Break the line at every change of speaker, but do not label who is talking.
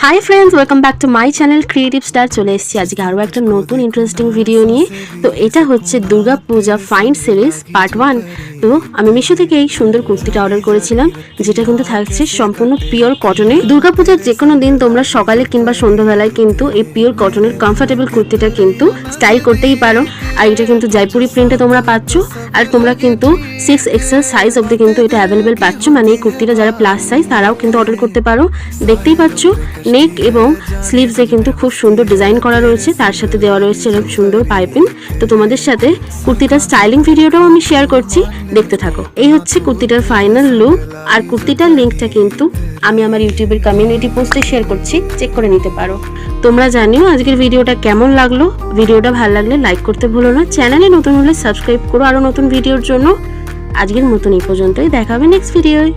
Hi friends, welcome back to my channel creative star. চলে এসেছি আজকে আরও একটা নতুন ইন্টারেস্টিং ভিডিও নিয়ে। তো এটা হচ্ছে দুর্গা পূজা ফাইন্ড সিরিজ পার্ট 1। তো আমি মিশো থেকে এই সুন্দর কুর্তিটা অর্ডার করেছিলাম, যেটা কিন্তু থাকছে সম্পূর্ণ পিওর কটনে। দুর্গা পূজার যে কোনো দিন তোমরা সকালে কিংবা সন্ধ্যাবেলায় কিন্তু এই পিওর কটনের কমফোর্টেবল কুর্তিটা কিন্তু স্টাইল করতেই পারো। আর এটা কিন্তু জয়পুরি প্রিন্টে তোমরা পাচ্ছ, আর তোমরা কিন্তু 6XL সাইজ অবধি কিন্তু এটা অ্যাভেলেবেল পাচ্ছ। মানে এই কুর্তিটা যারা প্লাস সাইজ তারাও কিন্তু অর্ডার করতে পারো। দেখতেই পাচ্ছ নেক এবং স্লিভসে কিন্তু খুব সুন্দর ডিজাইন করা রয়েছে, তার সাথে দেওয়া রয়েছে এরকম সুন্দর পাইপিং। তো তোমাদের সাথে কুর্তিটার স্টাইলিং ভিডিওটাও আমি শেয়ার করছি, দেখতে থাকো। এই হচ্ছে কুর্তিটার ফাইনাল লুক, আর কুর্তিটার লিঙ্কটা কিন্তু আমি আমার ইউটিউবের কমিউনিটি পোস্টে শেয়ার করছি, চেক করে নিতে পারো। তোমরা জানিও আজকের ভিডিওটা কেমন লাগলো। ভিডিওটা ভালো লাগলে লাইক করতে ভুলো না, চ্যানেলে নতুন হলে সাবস্ক্রাইব করো আরও নতুন ভিডিওর জন্য। আজকের মতন এই পর্যন্তই, দেখা হবে নেক্সট ভিডিওয়।